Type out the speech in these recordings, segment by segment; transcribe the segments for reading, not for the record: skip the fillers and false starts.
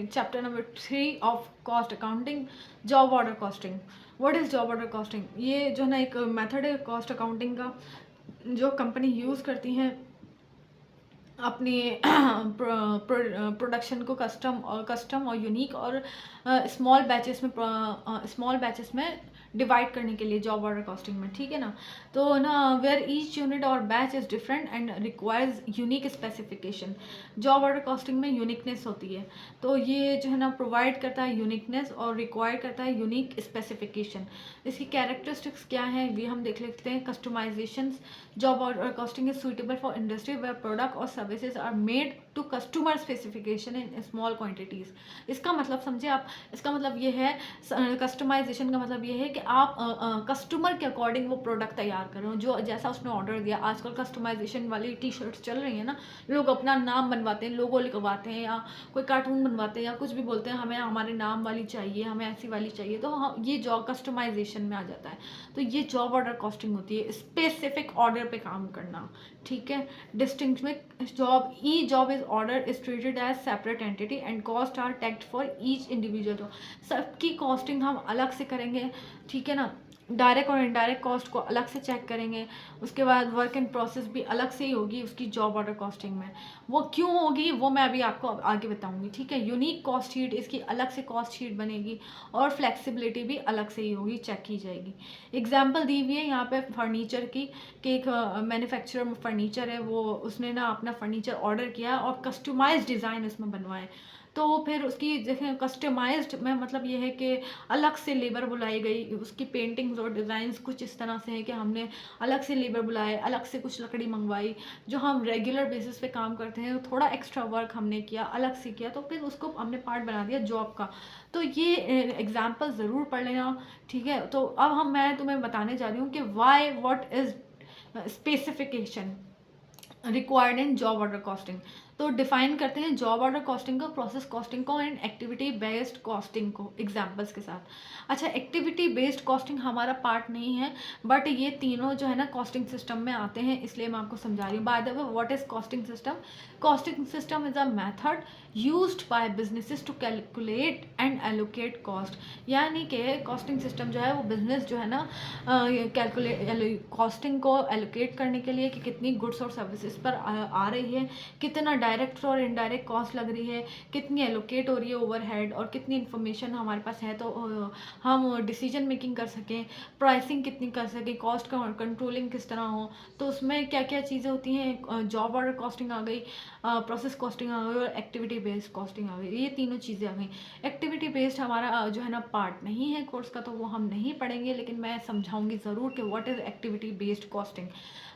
Chapter number 3 of cost accounting, job order costing. What is job order costing? ये जो है ना एक मेथड है कॉस्ट अकाउंटिंग का, जो कंपनी यूज़ करती हैं अपनी प्रोडक्शन को कस्टम और यूनिक और स्मॉल बैचेस में डिवाइड करने के लिए जॉब ऑर्डर कॉस्टिंग में, ठीक है ना। तो ना वेयर ईच यूनिट और batch is different and requires unique specification. Job order costing में यूनिकनेस होती है, तो ये जो है ना प्रोवाइड करता है यूनिकनेस और रिक्वायर करता है यूनिक स्पेसिफिकेशन। इसकी कैरेक्टरिस्टिक्स क्या है ये हम देख लेते हैं। Customization, job order costing is suitable for industry where product और services are made to customer specification in small quantities. इसका मतलब समझे आप, इसका मतलब ये है, कस्टमाइजेशन का मतलब ये है कि आप कस्टमर के अकॉर्डिंग वो प्रोडक्ट तैयार कर रहे हो, जो जैसा उसने ऑर्डर दिया। आजकल कस्टमाइजेशन वाली टी शर्ट्स चल रही है ना, लोग अपना नाम बनवाते हैं, लोगो लिखवाते हैं, या कोई कार्टून बनवाते हैं, या कुछ भी बोलते हैं हमें हमारे नाम वाली चाहिए, हमें ऐसी वाली चाहिए, तो हम ये जॉब कस्टमाइजेशन में आ जाता है। तो ये जॉब ऑर्डर कॉस्टिंग होती है, स्पेसिफिक ऑर्डर पे काम करना, ठीक है। डिस्टिंक्ट में जॉब, ई job is order is treated as separate entity and cost are tacked for each individual. तो सबकी कॉस्टिंग हम अलग से करेंगे, ठीक है ना। डायरेक्ट और इनडायरेक्ट कॉस्ट को अलग से चेक करेंगे। उसके बाद वर्क एंड प्रोसेस भी अलग से ही होगी उसकी जॉब ऑर्डर कॉस्टिंग में। वो क्यों होगी वो मैं अभी आपको आगे बताऊंगी, ठीक है। यूनिक कॉस्ट शीट, इसकी अलग से कॉस्ट शीट बनेगी और फ्लेक्सिबिलिटी भी अलग से ही होगी, चेक की जाएगी। एग्जाम्पल दी हुई है यहाँ पे फर्नीचर की, कि एक मैन्युफैक्चरर फर्नीचर है, वो उसने ना अपना फर्नीचर ऑर्डर किया और कस्टमाइज डिज़ाइन उसमें बनवाए। तो फिर उसकी देखें कस्टमाइज्ड में मतलब ये है कि अलग से लेबर बुलाई गई, उसकी पेंटिंग्स और डिज़ाइंस कुछ इस तरह से है कि हमने अलग से लेबर बुलाए, अलग से कुछ लकड़ी मंगवाई, जो हम रेगुलर बेसिस पे काम करते हैं थोड़ा एक्स्ट्रा वर्क हमने किया, अलग से किया, तो फिर उसको हमने पार्ट बना दिया जॉब का। तो ये एग्जाम्पल ज़रूर पढ़ लेना, ठीक है। तो अब मैं तुम्हें बताने जा रही हूँ कि why what is specification required in job order costing. तो डिफाइन करते हैं जॉब ऑर्डर कॉस्टिंग को, प्रोसेस कॉस्टिंग को एंड एक्टिविटी बेस्ड कॉस्टिंग को एग्जांपल्स के साथ। अच्छा, एक्टिविटी बेस्ड कॉस्टिंग हमारा पार्ट नहीं है, बट ये तीनों जो है ना कॉस्टिंग सिस्टम में आते हैं, इसलिए मैं आपको समझा रही हूँ। By the way, what is costing system? Costing system is a method used by businesses to calculate and allocate cost. यानी कि कॉस्टिंग सिस्टम जो है वो बिजनेस जो है ना कैलकुलेट कॉस्टिंग को एलोकेट करने के लिए कि कितनी गुड्स और सर्विसेज पर आ रही है, कितना डायरेक्ट और इनडायरेक्ट कॉस्ट लग रही है, कितनी एलोकेट हो रही है ओवरहेड, और कितनी इन्फॉर्मेशन हमारे पास है तो हम डिसीजन मेकिंग कर सकें, प्राइसिंग कितनी कर सकें, कॉस्ट का कंट्रोलिंग किस तरह हो। तो उसमें क्या क्या चीज़ें होती हैं, जॉब ऑर्डर कॉस्टिंग आ गई, प्रोसेस कॉस्टिंग आ गई और एक्टिविटी बेस्ड कॉस्टिंग आ गई। ये तीनों चीज़ें आ गई। एक्टिविटी बेस्ड हमारा जो है ना पार्ट नहीं है कोर्स का, तो वो हम नहीं पढ़ेंगे, लेकिन मैं समझाऊंगी ज़रूर कि what is activity based costing.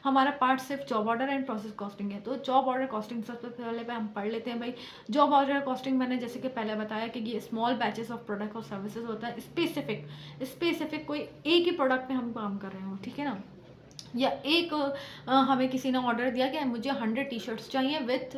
हमारा पार्ट सिर्फ job order and process costing है। तो जॉब ऑर्डर कॉस्टिंग सबसे पहले पे हम पढ़ लेते हैं भाई। जॉब ऑर्डर कॉस्टिंग मैंने जैसे कि पहले बताया कि ये स्मॉल बैचेस ऑफ प्रोडक्ट और सर्विसेज होता है। स्पेसिफिक कोई एक ही प्रोडक्ट पे हम काम कर रहे हो, ठीक है ना। या एक हमें किसी ने ऑर्डर दिया कि मुझे 100 टी शर्ट्स चाहिए विथ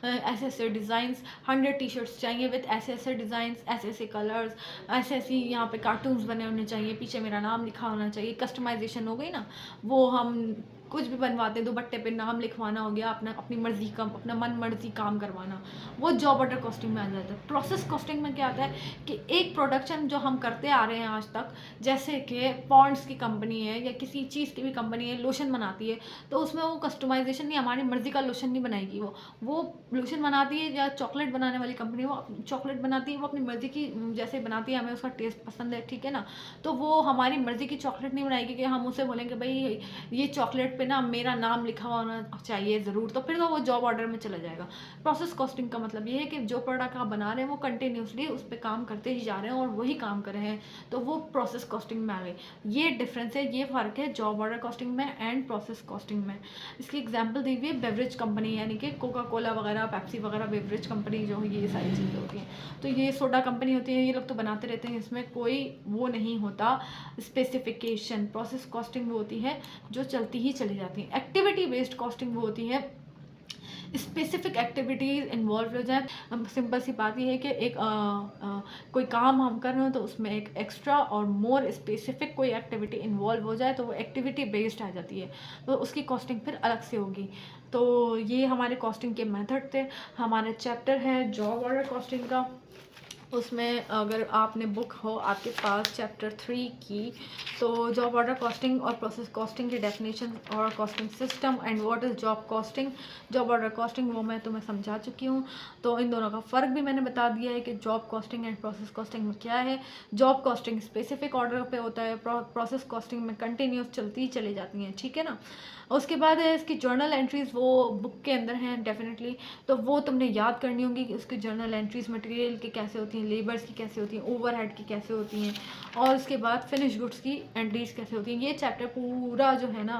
ऐसे ऐसे डिज़ाइंस, 100 टी शर्ट्स चाहिए विथ ऐसे ऐसे डिज़ाइंस, ऐसे ऐसे कलर्स, ऐसे ऐसी यहाँ पे कार्टून्स बने होने चाहिए, पीछे मेरा नाम लिखा होना चाहिए। कस्टमाइजेशन हो गई ना, वो हम कुछ भी बनवाते हैं, दुपट्टे पे नाम लिखवाना हो गया, अपना अपनी मर्जी का, अपना मन मर्जी काम करवाना, वो जॉब ऑर्डर कॉस्टिंग में आ जाता है। प्रोसेस कॉस्टिंग में क्या आता है कि एक प्रोडक्शन जो हम करते आ रहे हैं आज तक, जैसे कि पॉन्ड्स की कंपनी है या किसी चीज़ की भी कंपनी है, लोशन बनाती है, तो उसमें वो कस्टमाइजेशन नहीं, हमारी मर्जी का लोशन नहीं बनाएगी। वो लोशन बनाती है, या चॉकलेट बनाने वाली कंपनी वो चॉकलेट बनाती है, वो अपनी मर्जी की जैसे बनाती है, हमें उसका टेस्ट पसंद है, ठीक है ना। तो वो हमारी मर्जी की चॉकलेट नहीं बनाएगी कि हम उसे बोलेंगे भाई ये चॉकलेट पे ना मेरा नाम लिखा होना चाहिए ज़रूर, तो फिर तो वो जॉब ऑर्डर में चला जाएगा। प्रोसेस कॉस्टिंग का मतलब ये है कि जो प्रोडक्ट आप बना रहे हैं वो कंटिन्यूसली उस पर काम करते ही जा रहे हैं और वही काम कर रहे हैं, तो वो प्रोसेस कॉस्टिंग में आ गई। ये डिफरेंस है, ये फ़र्क है जॉब ऑर्डर कॉस्टिंग में एंड प्रोसेस कॉस्टिंग में। इसकी एग्जांपल दी हुई है बेवरेज कंपनी, यानी कि कोका कोला वगैरह, पेप्सी वगैरह बेवरेज कंपनी जो ये सारी चीज़ें होती हैं। तो ये सोडा कंपनी होती है, ये लोग तो बनाते रहते हैं, इसमें कोई वो नहीं होता स्पेसिफिकेशन। प्रोसेस कॉस्टिंग वो होती है जो चलती ही चली जाती है। एक्टिविटी बेस्ड कॉस्टिंग वो होती है स्पेसिफिक एक्टिविटीज़ इन्वॉल्व हो जाए। सिंपल सी बात ये है कि एक कोई काम हम कर रहे हो तो उसमें एक एक्स्ट्रा और मोर स्पेसिफिक कोई एक्टिविटी इन्वॉल्व हो जाए तो वो एक्टिविटी बेस्ड आ जाती है, तो उसकी कॉस्टिंग फिर अलग से होगी। तो ये हमारे कॉस्टिंग के मेथड थे। हमारा चैप्टर है जॉब ऑर्डर कॉस्टिंग का, उसमें अगर आपने बुक हो आपके पास चैप्टर 3 की, तो जॉब ऑर्डर कॉस्टिंग और प्रोसेस कॉस्टिंग की डेफिनेशन और costing system and what is job costing, job order costing, वो मैं तुम्हें समझा चुकी हूँ। तो इन दोनों का फ़र्क भी मैंने बता दिया है कि job costing and process costing में क्या है। जॉब कॉस्टिंग स्पेसिफिक ऑर्डर पे होता है, प्रोसेस कॉस्टिंग में कंटिन्यूस चलती ही चली जाती हैं, ठीक है ना। उसके बाद है इसकी जर्नल एंट्रीज़, वो बुक के अंदर हैं डेफिनेटली, तो वो तुमने याद करनी होगी कि उसकी जर्नल एंट्रीज़ मटेरियल की कैसे होती हैं, लेबर्स की कैसे होती हैं, ओवरहेड की कैसे होती हैं, और उसके बाद फिनिश गुड्स की एंट्रीज़ कैसे होती हैं। ये चैप्टर पूरा जो है ना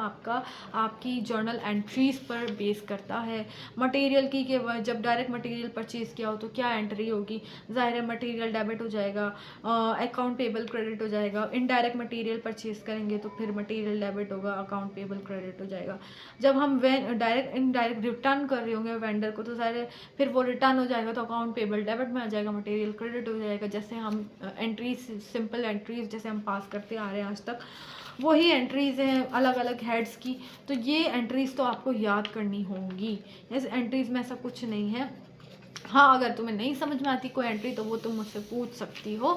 आपकी जर्नल एंट्रीज़ पर बेस करता है। मटेरियल की कि जब डायरेक्ट मटेरियल परचेज़ किया हो तो क्या एंट्री होगी, ज़ाहिर है मटेरियल डेबिट हो जाएगा, अकाउंट पेबल क्रेडिट हो जाएगा। इनडायरेक्ट मटेरियल परचेज़ करेंगे तो फिर मटेरियल डेबिट होगा, अकाउंट पेबल क्रेडिट हो जाएगा। जब हम डायरेक्ट इनडायरेक्ट रिटर्न कर रहे होंगे वेंडर को तो सारे फिर वो रिटर्न हो जाएगा, तो अकाउंट पेबल डेबिट में आ जाएगा, मटेरियल क्रेडिट हो जाएगा। जैसे हम एंट्रीज, सिंपल एंट्रीज जैसे हम पास करते आ रहे हैं आज तक, वही एंट्रीज़ हैं अलग अलग हेड्स की। तो ये एंट्रीज़ तो आपको याद करनी होंगी। इस एंट्रीज़ में ऐसा कुछ नहीं है। हाँ, अगर तुम्हें नहीं समझ में आती कोई एंट्री तो वो तुम मुझसे पूछ सकती हो।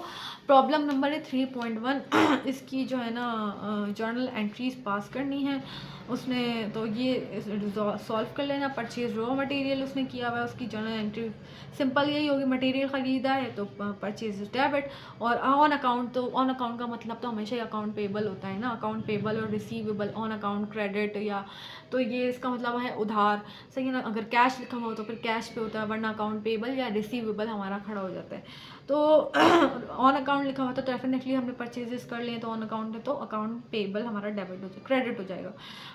प्रॉब्लम नंबर है 3.1 इसकी जो है ना जर्नल एंट्रीज पास करनी है उसने, तो ये सॉल्व कर लेना। परचेज रॉ मटेरियल उसने किया हुआ है, उसकी जर्नल एंट्री सिंपल यही होगी, मटेरियल ख़रीदा है तो परचेज डेबिट, और ऑन अकाउंट, तो ऑन अकाउंट का मतलब तो हमेशा ही अकाउंट पेबल होता है ना, अकाउंट पेबल और रिसीवेबल, ऑन अकाउंट क्रेडिट, या तो ये इसका मतलब है उधार, सही है ना। अगर कैश लिखा हुआ हो तो फिर कैश पे होता है, वरना अकाउंट पेबल या रिसीवेबल हमारा खड़ा हो जाता है। तो ऑन अकाउंट लिखा हुआ था तो डेफिनेटली हमने परचेजेस कर लिए, तो ऑन अकाउंट है तो अकाउंट पेबल हमारा डेबिट हो जाएगा, क्रेडिट हो जाएगा।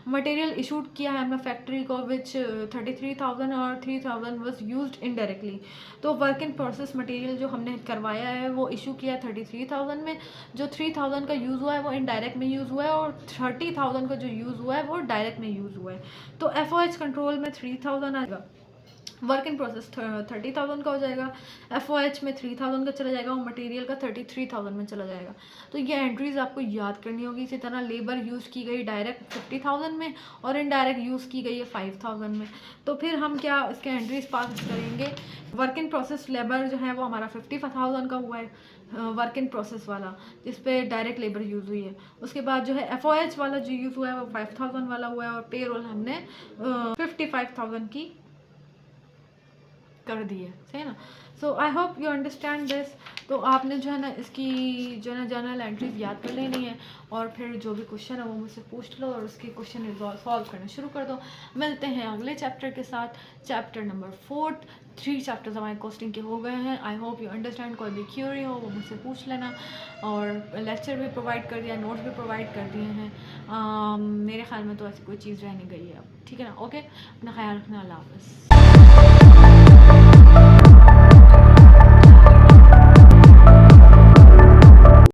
मटेरियल इशूड किया है हमने फैक्ट्री को विच 33,000 और 3,000 वाज यूज्ड इनडायरेक्टली। तो वर्क इन प्रोसेस मटेरियल जो हमने करवाया है वो इशू किया है 33,000 में, जो 3,000 का यूज़ हुआ है वो इनडायरेक्ट में यूज़ हुआ है, और 30,000 का जो यूज़ हुआ है वो डायरेक्ट में यूज़ हुआ है। तो FOH कंट्रोल में 3,000 आएगा, वर्क इन प्रोसेस 30,000 का हो जाएगा, FOH में 3,000 का चला जाएगा, और मटेरियल का 33,000 में चला जाएगा। तो ये एंट्रीज आपको याद करनी होगी। इसी तरह लेबर यूज़ की गई डायरेक्ट 50,000 में और इनडायरेक्ट यूज़ की गई है 5,000 में। तो फिर हम क्या इसके एंट्रीज पास करेंगे। वर्क इन प्रोसेस लेबर जो है वो हमारा 50,000 का हुआ है, वर्क इन प्रोसेस वाला जिस पे डायरेक्ट लेबर यूज़ हुई है। उसके बाद जो है FOH वाला जो यूज़ हुआ है वो 5,000 वाला हुआ है, और पे रोल हमने 55,000 की कर दी है, सही है ना। So I hope you understand this. तो आपने जो है ना इसकी जो है ना जर्नल एंट्रीज याद कर लेनी है, और फिर जो भी क्वेश्चन है वो मुझसे पूछ लो और उसके क्वेश्चन सॉल्व करना शुरू कर दो। मिलते हैं अगले चैप्टर के साथ, चैप्टर नंबर 4। 3 चैप्टर्स हमारे कॉस्टिंग के हो गए हैं। आई होप यू अंडरस्टैंड। कोई भी क्यूरी हो वो मुझसे पूछ लेना, और लेक्चर भी प्रोवाइड कर दिया, नोट्स भी प्रोवाइड कर दिए हैं। मेरे ख्याल में तो ऐसी कोई चीज़ रह नहीं गई है अब, ठीक है ना। ओके, अपना ख्याल रखना, अल्लाह हाफ़िज़।